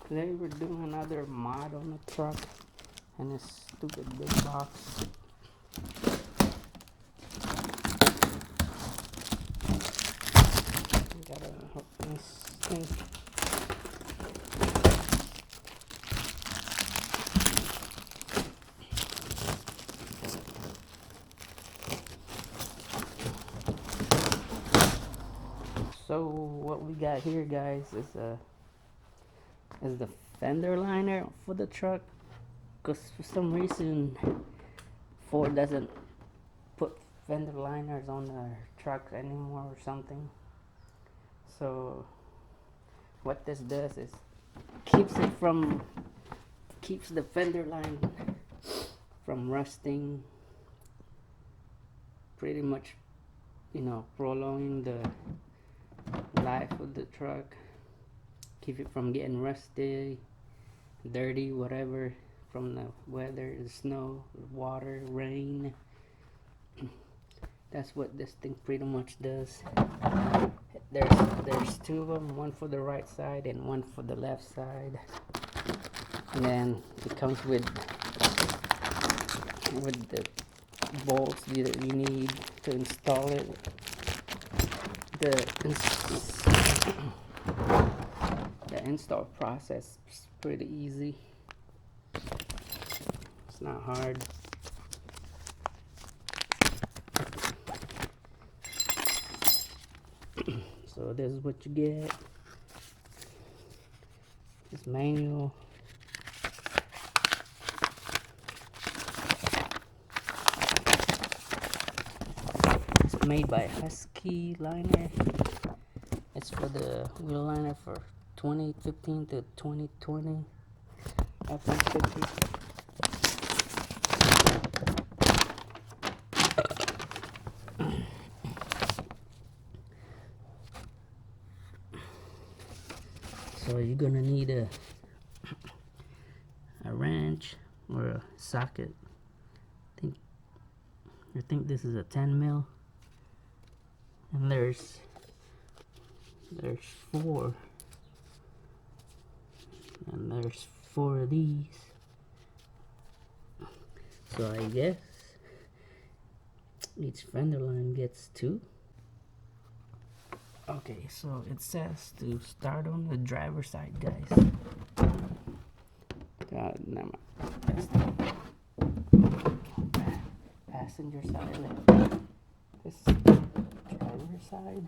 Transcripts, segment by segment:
Today we're doing another mod on the truck and this stupid big box. Gotta hook this thing. So what we got here, guys, is the fender liner for the truck, because for some reason Ford doesn't put fender liners on their trucks anymore or something. So what this does is keeps the fender line from rusting, pretty much, prolonging the life of the truck, keep it from getting rusty, dirty, whatever, from the weather, the snow, water, rain. That's what this thing pretty much does. There's two of them, one for the right side and one for the left side, and then it comes with the bolts that you need to install it. The install process is pretty easy. It's not hard. So this is what you get. This manual. It's made by Husky Liners. It's for the wheel liner for 2015 to 2020. F-150. So you're gonna need a wrench or a socket. I think this is a 10 mil, and there's four, and there's four of these. So I guess each fender line gets two. Okay, so it says to start on the driver's side, guys. Never mind. Passenger side. This is driver's side.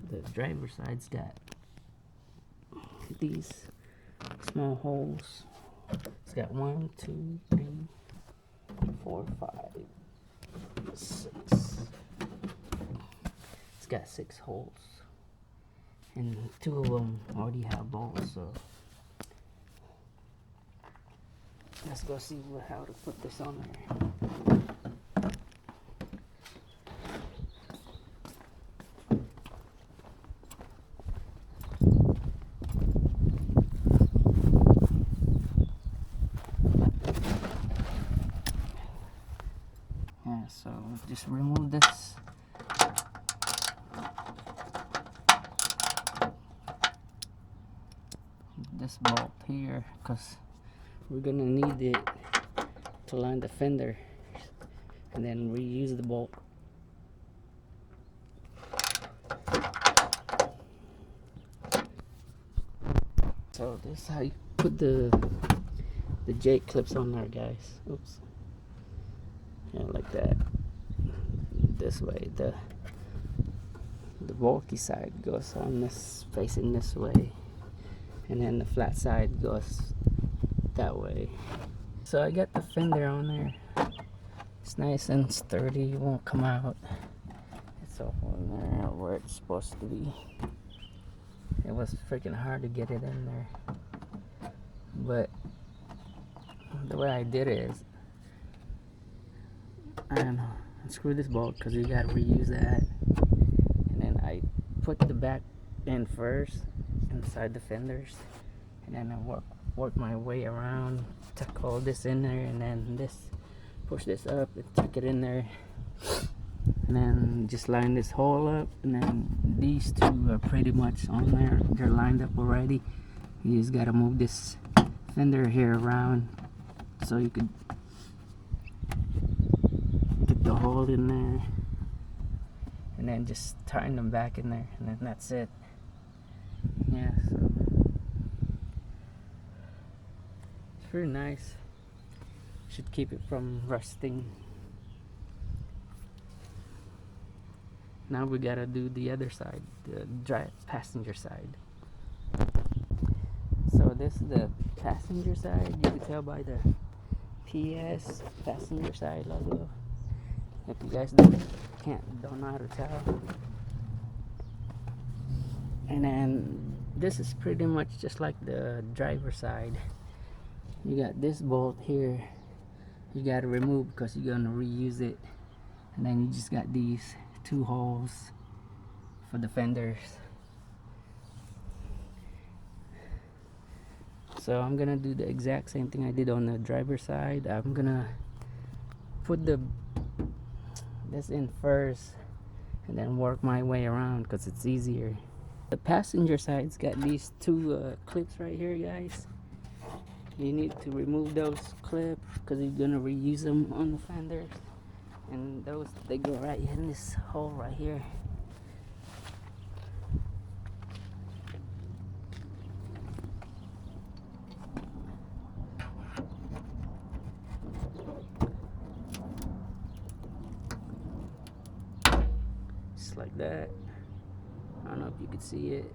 The driver's side's got these small holes. It's got 1, 2, 3, 4, 5, 6. It's got 6 holes, and 2 of them already have bolts. So let's go see how to put this on there. So just remove this bolt here, because we're gonna need it to line the fender, and then reuse the bolt. So this is how you put the J clips on there, guys. Oops. Yeah, like that. This way, the bulky side goes on this, facing this way, and then the flat side goes that way. So I got the fender on there. It's nice and sturdy, it won't come out. It's all in there where it's supposed to be. It was freaking hard to get it in there, but the way I did it is, I don't know, unscrew this bolt because you gotta reuse that, and then I put the back end first inside the fenders, and then I work my way around, tuck all this in there, and then push this up and tuck it in there, and then just line this hole up, and then these two are pretty much on there. They're lined up already. You just gotta move this fender here around so you could get the hole in there, and then just tighten them back in there, and then that's it. Yeah, so it's pretty nice. Should keep it from rusting. Now we gotta do the other side, the passenger side. So this is the passenger side. You can tell by the PS passenger side logo. If you guys don't know how to tell. And then this is pretty much just like the driver side. You got this bolt here. You gotta remove because you're gonna reuse it. And then you just got these two holes for the fenders. So I'm gonna do the exact same thing I did on the driver's side. I'm gonna put this in first and then work my way around because it's easier. The passenger side's got these two clips right here, guys. You need to remove those clips because you're gonna reuse them on the fenders. And those, they go right in this hole right here. Just like that. I don't know if you could see it.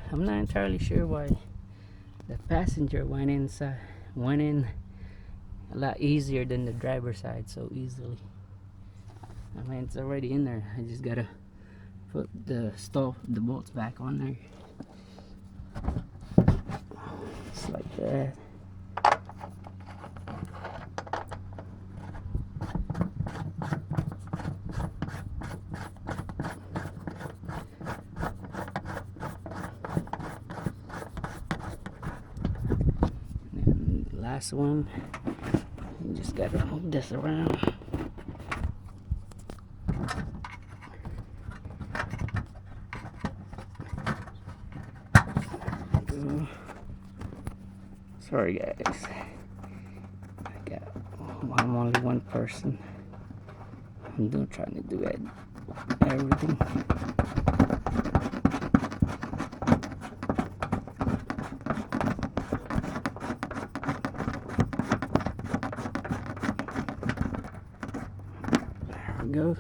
I'm not entirely sure why the passenger went in a lot easier than the driver side so easily. I mean, it's already in there. I just gotta put the bolts back on there. Just like that. Last one, you just gotta move this around. Sorry guys, I'm only one person. I'm trying to do everything. Go.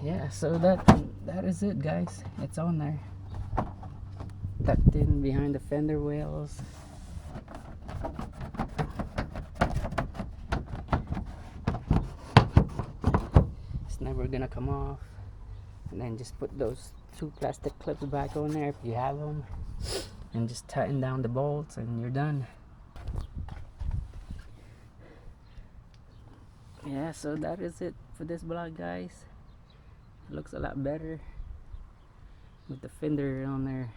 Yeah, so that is it, guys. It's on there, tucked in behind the fender wheels. It's never gonna come off. And then just put those two plastic clips back on there if you have them. and just tighten down the bolts and you're done. Yeah, so that is it for this vlog, guys. It looks a lot better with the fender on there.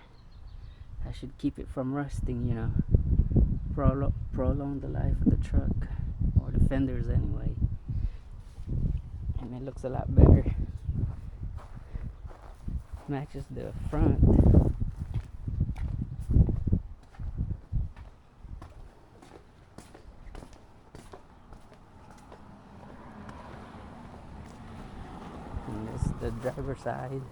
I should keep it from rusting, you know, prolong the life of the truck, or the fenders anyway. And it looks a lot better. Matches the front. And this is the driver's side.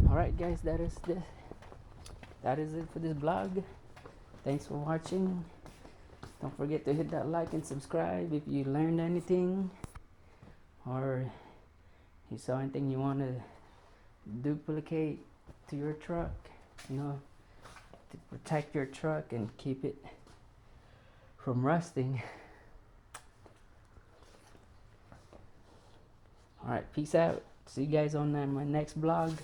Alright guys, that is it for this vlog. Thanks for watching. Don't forget to hit that like and subscribe if you learned anything, or you saw anything you want to duplicate to your truck, you know, to protect your truck and keep it from rusting. Alright, peace out. See you guys on my next vlog.